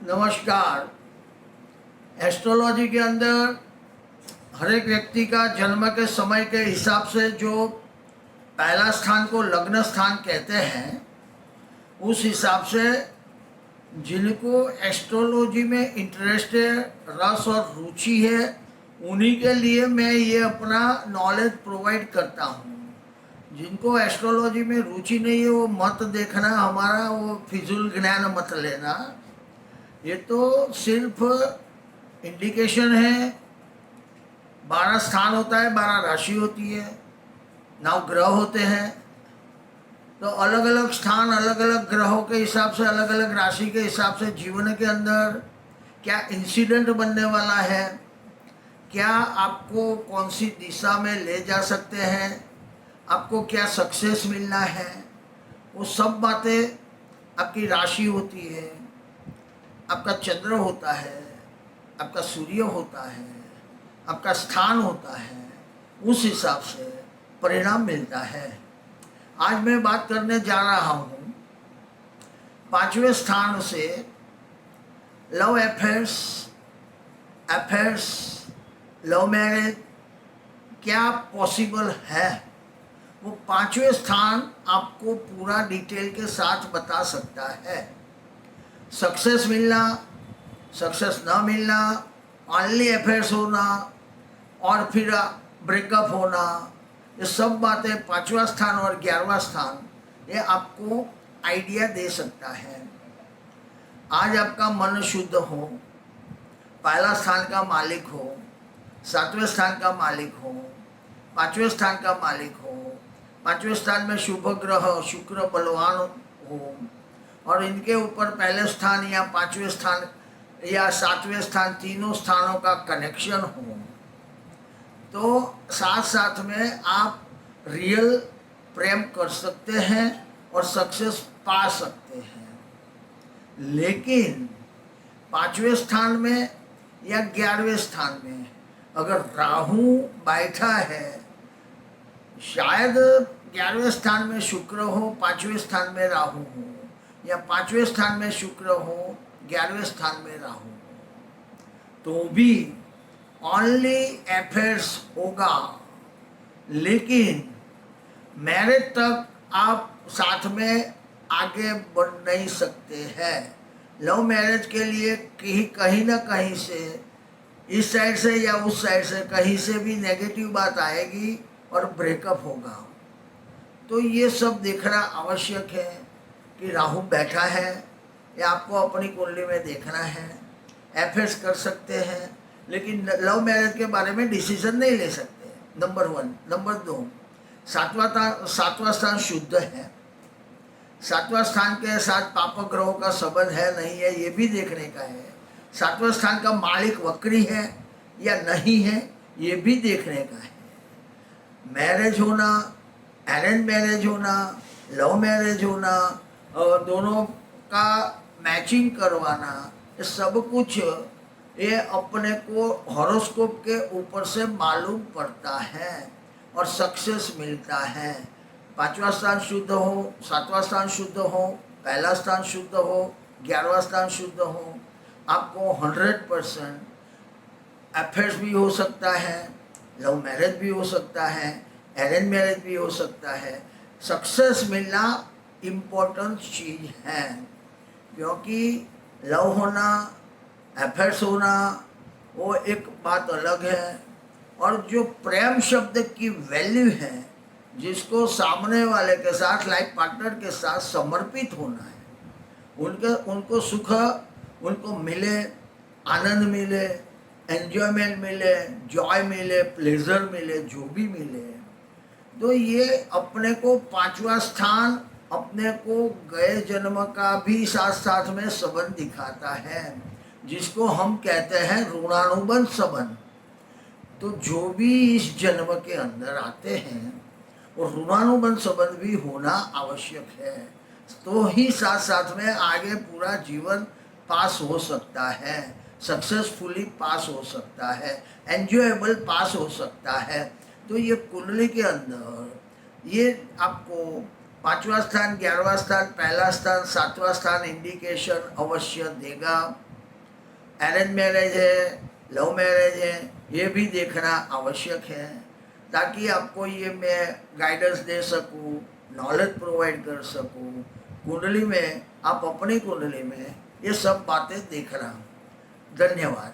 नमस्कार। एस्ट्रोलॉजी के अंदर हर एक व्यक्ति का जन्म के समय के हिसाब से जो पहला स्थान को लग्न स्थान कहते हैं, उस हिसाब से जिनको एस्ट्रोलॉजी में इंटरेस्ट है, रस और रुचि है, उन्हीं के लिए मैं ये अपना नॉलेज प्रोवाइड करता हूँ। जिनको एस्ट्रोलॉजी में रुचि नहीं है वो मत देखना, हमारा वो फिजूल ज्ञान मत लेना। ये तो सिर्फ इंडिकेशन है। 12 स्थान होता है, 12 राशि होती है, 9 ग्रह होते हैं। तो अलग अलग स्थान अलग अलग ग्रहों के हिसाब से, अलग अलग राशि के हिसाब से जीवन के अंदर क्या इंसिडेंट बनने वाला है, क्या आपको कौन सी दिशा में ले जा सकते हैं, आपको क्या सक्सेस मिलना है, वो सब बातें आपकी राशि होती है, आपका चंद्र होता है, आपका सूर्य होता है, आपका स्थान होता है। उस हिसाब से परिणाम मिलता है। आज मैं बात करने जा रहा हूँ 5वें स्थान से लव अफेयर्स, लव मैरिज क्या पॉसिबल है। वो 5वें स्थान आपको पूरा डिटेल के साथ बता सकता है। सक्सेस मिलना, सक्सेस ना मिलना, ऑनली अफेयर्स होना और फिर ब्रेकअप होना, ये सब बातें 5वां स्थान और 11वां स्थान ये आपको आइडिया दे सकता है। आज आपका मन शुद्ध हो, पहला स्थान का मालिक हो, 7वें स्थान का मालिक हो, 5वें स्थान का मालिक हो, 5वें स्थान में शुभ ग्रह शुक्र बलवान हो और इनके ऊपर पहले स्थान या 5वें स्थान या 7वें स्थान, तीनों स्थानों का कनेक्शन हो, तो साथ साथ में आप रियल प्रेम कर सकते हैं और सक्सेस पा सकते हैं। लेकिन 5वें स्थान में या 11वें स्थान में अगर राहु बैठा है, शायद 11वें स्थान में शुक्र हो, 5वें स्थान में राहु हो, या 5वें स्थान में शुक्र हो, 11वें स्थान में राहु हो, तो भी ओनली अफेयर्स होगा। लेकिन मैरिज तक आप साथ में आगे बढ़ नहीं सकते हैं। लव मैरिज के लिए कहीं ना कहीं से, इस साइड से या उस साइड से, कहीं से भी नेगेटिव बात आएगी और ब्रेकअप होगा। तो ये सब देखना आवश्यक है कि राहु बैठा है या आपको अपनी कुंडली में देखना है। अफेयर्स कर सकते हैं लेकिन लव मैरिज के बारे में डिसीजन नहीं ले सकते, नंबर 1। नंबर 2, 7वां स्थान शुद्ध है। 7वां स्थान के साथ पाप ग्रहों का संबंध है नहीं है, ये भी देखने का है। 7वां स्थान का मालिक वक्री है या नहीं है, ये भी देखने का है। मैरिज होना, अरेंज मैरिज होना, लव मैरिज होना और दोनों का मैचिंग करवाना, ये सब कुछ ये अपने को हॉरोस्कोप के ऊपर से मालूम पड़ता है और सक्सेस मिलता है। 5वां स्थान शुद्ध हो, 7वां स्थान शुद्ध हो, पहला स्थान शुद्ध हो, 11वां स्थान शुद्ध हो, आपको 100% अफेयर्स भी हो सकता है, लव मैरिज भी हो सकता है, अरेंज मैरिज भी हो सकता है। सक्सेस मिलना इम्पोर्टेंट चीज़ है, क्योंकि लव होना, अफेयर्स होना वो एक बात अलग है, और जो प्रेम शब्द की वैल्यू है, जिसको सामने वाले के साथ, लाइफ पार्टनर के साथ समर्पित होना है, उनको सुख उनको मिले, आनंद मिले, एन्जॉयमेंट मिले, जॉय मिले, प्लेजर मिले, जो भी मिले, तो ये अपने को 5वां स्थान अपने को गए जन्म का भी साथ साथ में संबंध दिखाता है, जिसको हम कहते हैं ऋणानुबंध संबंध। तो जो भी इस जन्म के अंदर आते हैं वो ऋणानुबंध संबंध भी होना आवश्यक है, तो ही साथ साथ में आगे पूरा जीवन पास हो सकता है, सक्सेसफुली पास हो सकता है, एंजॉयबल पास हो सकता है। तो ये कुंडली के अंदर ये आपको 5वां स्थान, 11वां स्थान, पहला स्थान, 7वां स्थान इंडिकेशन अवश्य देगा। अरेंज मैरिज है, लव मैरिज है, ये भी देखना आवश्यक है, ताकि आपको ये मैं गाइडेंस दे सकूँ, नॉलेज प्रोवाइड कर सकूँ। कुंडली में आप अपनी कुंडली में ये सब बातें देखना। धन्यवाद।